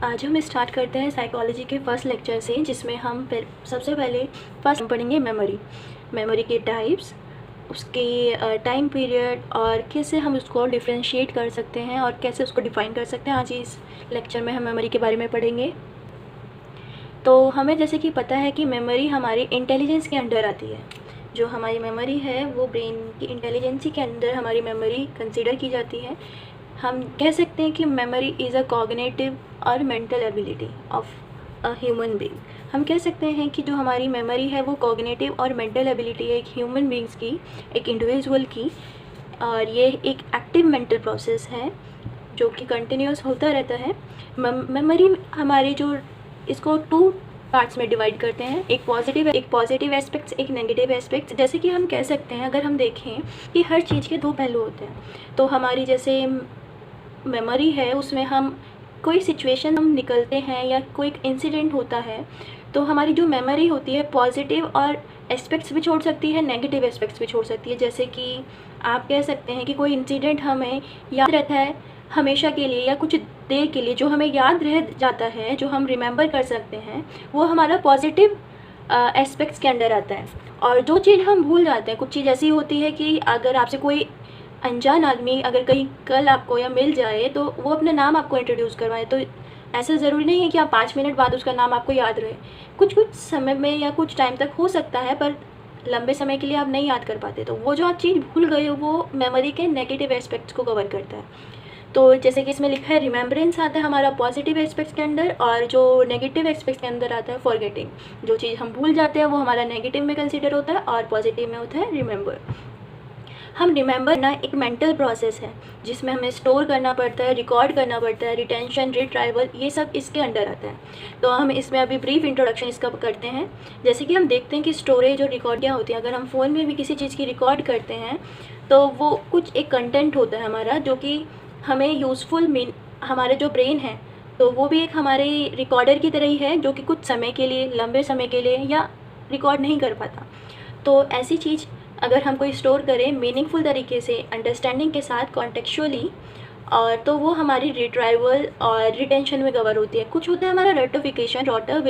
आज हम स्टार्ट करते हैं साइकोलॉजी के फर्स्ट लेक्चर से, जिसमें हम सबसे पहले फर्स्ट पढ़ेंगे मेमोरी के टाइप्स, उसके टाइम पीरियड और कैसे हम उसको डिफ्रेंशिएट कर सकते हैं और कैसे उसको डिफ़ाइन कर सकते हैं। आज इस लेक्चर में हम मेमोरी के बारे में पढ़ेंगे। तो हमें जैसे कि पता है कि मेमोरी हमारी इंटेलिजेंस के अंडर आती है। जो हमारी मेमोरी है वो ब्रेन की इंटेलिजेंसी के अंदर हमारी मेमोरी कंसिडर की जाती है। हम कह सकते हैं कि मेमोरी इज़ अ कॉग्निटिव और mental ability of a human being. हम कह सकते हैं कि जो हमारी मेमोरी है वो कॉग्निटिव और मेंटल एबिलिटी है एक ह्यूमन बीइंग्स की, एक इंडिविजुअल की, और ये एक एक्टिव मेंटल प्रोसेस है जो कि कंटिन्यूस होता रहता है। मेमोरी हमारी जो इसको 2 पार्ट्स में डिवाइड करते हैं, एक पॉजिटिव एस्पेक्ट्स, एक नेगेटिव एस्पेक्ट्स। जैसे कि हम कह सकते हैं, अगर हम देखें कि हर चीज़ के 2 पहलू होते हैं, तो हमारी जैसे मेमोरी है उसमें हम कोई सिचुएशन हम निकलते हैं या कोई इंसिडेंट होता है, तो हमारी जो मेमोरी होती है पॉजिटिव और एस्पेक्ट्स भी छोड़ सकती है, नेगेटिव एस्पेक्ट्स भी छोड़ सकती है। जैसे कि आप कह सकते हैं कि कोई इंसिडेंट हमें याद रहता है हमेशा के लिए या कुछ देर के लिए, जो हमें याद रह जाता है, जो हम रिमेंबर कर सकते हैं, वो हमारा पॉजिटिव एस्पेक्ट्स के अंडर आता है। और जो चीज़ हम भूल जाते हैं, कुछ चीज़ ऐसी होती है कि अगर आपसे कोई अनजान आदमी अगर कहीं कल आपको या मिल जाए तो वो अपना नाम आपको इंट्रोड्यूस करवाए, तो ऐसा ज़रूरी नहीं है कि आप 5 मिनट बाद उसका नाम आपको याद रहे। कुछ समय में या कुछ टाइम तक हो सकता है, पर लंबे समय के लिए आप नहीं याद कर पाते। तो वो जो आप चीज़ भूल गए हो वो मेमोरी के नेगेटिव एस्पेक्ट्स को कवर करता है। तो जैसे कि इसमें लिखा है रिमेम्बरेंस आता है हमारा पॉजिटिव एस्पेक्ट्स के अंदर, और जो नेगेटिव एस्पेक्ट्स के अंदर आता है फॉरगेटिंग। जो चीज़ हम भूल जाते हैं वो हमारा नेगेटिव में कंसिडर होता है और पॉजिटिव में होता है रिमेंबर। हम रिमेंबर ना एक मेंटल प्रोसेस है जिसमें हमें स्टोर करना पड़ता है, रिकॉर्ड करना पड़ता है, रिटेंशन, रिट्राइवल, ये सब इसके अंडर आता है। तो हम इसमें अभी ब्रीफ इंट्रोडक्शन इसका करते हैं। जैसे कि हम देखते हैं कि स्टोरेज और रिकॉर्ड क्या होती है। अगर हम फ़ोन में भी किसी चीज़ की रिकॉर्ड करते हैं तो वो कुछ एक कंटेंट होता है हमारा, जो कि हमें यूज़फुल हमारे जो ब्रेन है तो वो भी एक हमारे रिकॉर्डर की तरह ही है, जो कि कुछ समय के लिए, लंबे समय के लिए या रिकॉर्ड नहीं कर पाता। तो ऐसी चीज़ अगर हम कोई स्टोर करें मीनिंगफुल तरीके से, अंडरस्टैंडिंग के साथ, कॉन्टेक्चुअली, और तो वो हमारी रिट्राइवल और रिटेंशन में कवर होती है। कुछ होता है हमारा रटिफिकेशन, रॉटर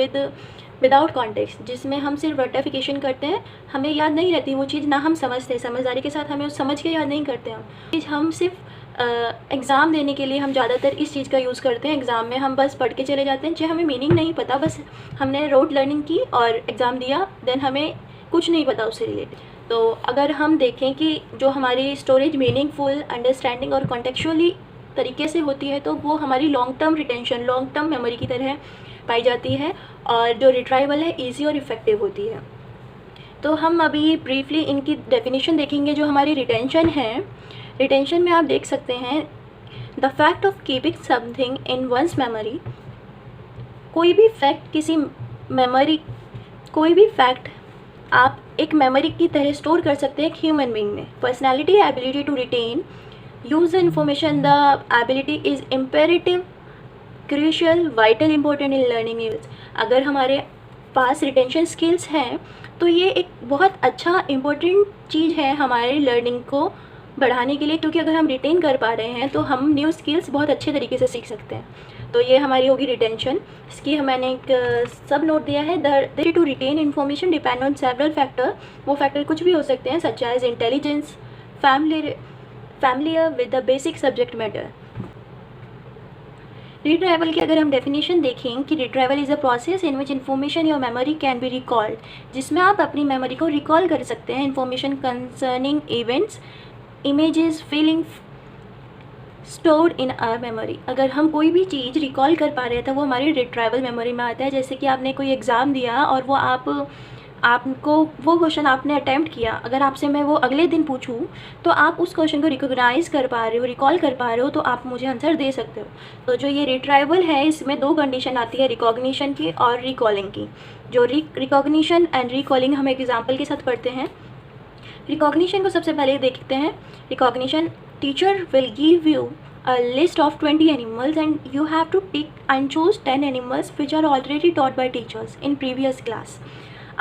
विदाउट कॉन्टेक्स्ट, जिसमें हम सिर्फ रटिफिकेशन करते हैं, हमें याद नहीं रहती वो चीज़, ना हम समझते, समझदारी के साथ हमें उस समझ के याद नहीं करते। हम सिर्फ एग्ज़ाम देने के लिए हम ज़्यादातर इस चीज़ का यूज़ करते हैं। एग्ज़ाम में हम बस पढ़ के चले जाते हैं, चाहे हमें मीनिंग नहीं पता, बस हमने रोड लर्निंग की और एग्ज़ाम दिया, देन हमें कुछ नहीं पता उससे रिलेटेड। तो अगर हम देखें कि जो हमारी स्टोरेज मीनिंगफुल, अंडरस्टैंडिंग और कॉन्टेक्चुअली तरीके से होती है, तो वो हमारी long term retention, long term memory की तरह पाई जाती है, और जो रिट्राइवल है ईजी और इफ़ेक्टिव होती है। तो हम अभी ब्रीफली इनकी डेफिनेशन देखेंगे। जो हमारी रिटेंशन है, रिटेंशन में आप देख सकते हैं the fact of keeping something in one's memory. कोई भी फैक्ट कोई भी फैक्ट आप एक मेमोरी की तरह स्टोर कर सकते हैं एक ह्यूमन बीइंग में। Personality, ability to retain, use information, the ability is imperative, crucial, vital, important in learning use. अगर हमारे पास रिटेंशन स्किल्स हैं तो ये एक बहुत अच्छा इम्पोर्टेंट चीज़ है हमारे लर्निंग को बढ़ाने के लिए, क्योंकि अगर हम रिटेन कर पा रहे हैं तो हम न्यू स्किल्स बहुत अच्छे तरीके से सीख सकते हैं। तो ये हमारी होगी रिटेंशन। इसकी मैंने एक सब नोट दिया है, the to retain information depend on several factor. वो फैक्टर कुछ भी हो सकते हैं, such as intelligence, familiar with the basic subject matter. Retrieval की अगर हम डेफिनेशन देखें कि retrieval is a process in which information your memory can be recalled, जिसमें आप अपनी मेमोरी को रिकॉल कर सकते हैं information concerning events, images, feeling stored in our memory. अगर हम कोई भी चीज़ रिकॉल कर पा रहे हैं तो वो हमारी रिट्राइवल मेमोरी में आता है। जैसे कि आपने कोई एग्ज़ाम दिया और वो आपको वो क्वेश्चन आपने अटैम्प्ट किया, अगर आपसे मैं वो अगले दिन पूछूं तो आप उस क्वेश्चन को रिकॉग्नाइज़ कर पा रहे हो, रिकॉल कर पा रहे हो, तो आप मुझे आंसर दे सकते हो। तो जो ये रिट्राइवल है इसमें 2 कंडीशन आती है, रिकॉग्निशन की और रिकॉलिंग की। जो रिकॉग्निशन एंड रिकॉलिंग हम एग्जाम्पल के साथ पढ़ते हैं। रिकॉग्निशन को सबसे पहले देखते हैं। Recognition, teacher will give you a list of 20 animals and you have to pick and choose 10 animals which are already taught by teachers in previous class।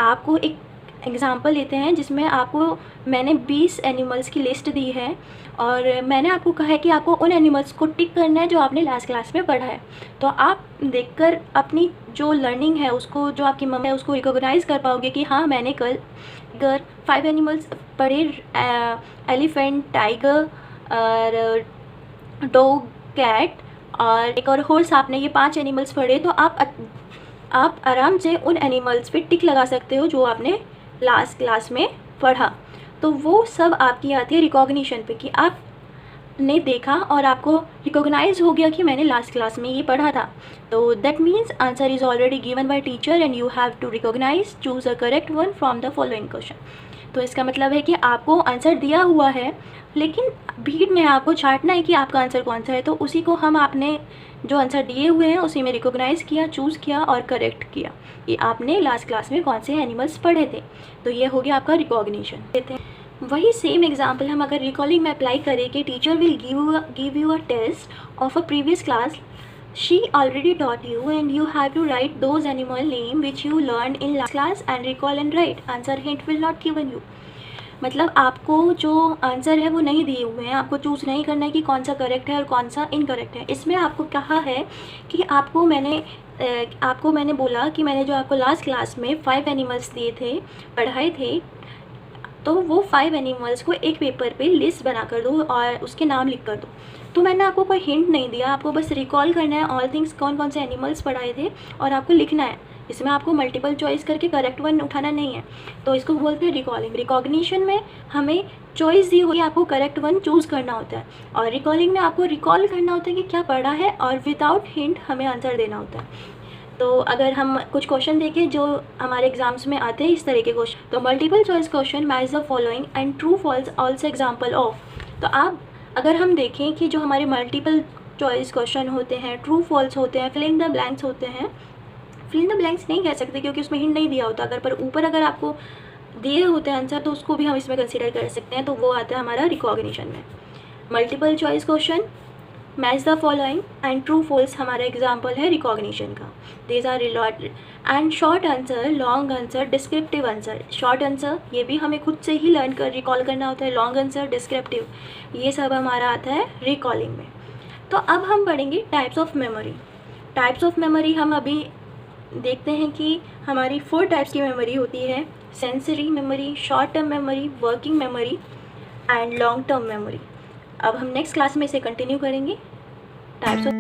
आपको एक एग्ज़ाम्पल लेते हैं जिसमें आपको मैंने 20 एनिमल्स की लिस्ट दी है और मैंने आपको कहा है कि आपको उन एनिमल्स को टिक करना है जो आपने लास्ट क्लास में पढ़ा है। तो आप देखकर अपनी जो लर्निंग है उसको, जो आपकी मम्मी है उसको रिकॉग्नाइज़ कर पाओगे कि हाँ मैंने कल 5 एनिमल्स पढ़े, एलिफेंट, टाइगर और डॉग, कैट और एक और हॉर्स, आपने ये 5 एनिमल्स पढ़े। तो आप आराम से उन एनिमल्स पे टिक लगा सकते हो जो आपने लास्ट क्लास में पढ़ा। तो वो सब आपकी आती है रिकॉग्निशन पे कि आपने देखा और आपको रिकॉग्नाइज हो गया कि मैंने लास्ट क्लास में ये पढ़ा था। तो that means answer is already given by teacher and you have to recognise, choose a correct one from the following question. तो इसका मतलब है कि आपको आंसर दिया हुआ है, लेकिन भीड़ में आपको छांटना है कि आपका आंसर कौन सा है। तो उसी को हम आपने जो आंसर दिए हुए हैं उसी में रिकॉग्नाइज़ किया, चूज़ किया और करेक्ट किया कि आपने लास्ट क्लास में कौन से एनिमल्स पढ़े थे। तो ये हो गया आपका रिकॉग्निशन। देते हैं वही सेम एग्जांपल हम अगर रिकॉलिंग में अप्लाई करें कि teacher will give you a test of a previous class, she already taught you and you have to write those animal name which you learned in last class and recall and write. Answer hint will not given you. मतलब आपको जो answer है वो नहीं दिए हुए हैं, आपको चूज़ नहीं करना है कि कौन सा करेक्ट है और कौन सा इनकरेक्ट है। इसमें आपको कहा है कि आपको मैंने बोला कि मैंने जो आपको लास्ट क्लास में 5 एनिमल्स दिए थे, पढ़ाए थे, तो वो 5 एनिमल्स को एक पेपर पे लिस्ट बना कर दो और उसके नाम लिख कर दो। तो मैंने आपको कोई हिंट नहीं दिया, आपको बस रिकॉल करना है ऑल थिंग्स, कौन कौन से एनिमल्स पढ़ाए थे और आपको लिखना है। इसमें आपको मल्टीपल चॉइस करके करेक्ट वन उठाना नहीं है। तो इसको बोलते हैं रिकॉलिंग। रिकॉग्निशन में हमें चॉइस दी हुई, आपको करेक्ट वन चूज़ करना होता है, और रिकॉलिंग में आपको रिकॉल करना होता है कि क्या पढ़ा है और विदाउट हिंट हमें आंसर देना होता है। तो अगर हम कुछ क्वेश्चन देखें जो हमारे एग्जाम्स में आते हैं इस तरह के क्वेश्चन, तो multiple choice question, match the following and true false also example of. तो आप अगर हम देखें कि जो हमारे मल्टीपल चॉइस क्वेश्चन होते हैं, ट्रू फॉल्स होते हैं, फिल इन द ब्लैंक्स होते हैं, फिल इन द ब्लैंक्स नहीं कह सकते क्योंकि उसमें हिंट नहीं दिया होता, ऊपर अगर आपको दिए होते हैं आंसर तो उसको भी हम इसमें कंसिडर कर सकते हैं। तो वो आता है हमारा रिकॉग्निशन में। Multiple choice question, match the following and true false हमारा एग्जाम्पल है रिकॉग्निशन का। These are relate and short answer, long answer, descriptive answer. Short answer ये भी हमें खुद से ही लर्न कर रिकॉल करना होता है, लॉन्ग आंसर, डिस्क्रिप्टिव, ये सब हमारा आता है रिकॉलिंग में। तो अब हम पढ़ेंगे types of memory. Types of memory हम अभी देखते हैं कि हमारी 4 टाइप्स की मेमोरी होती है: sensory memory, short term memory, working memory and long term memory. अब हम नेक्स्ट क्लास में इसे कंटिन्यू करेंगे। Types of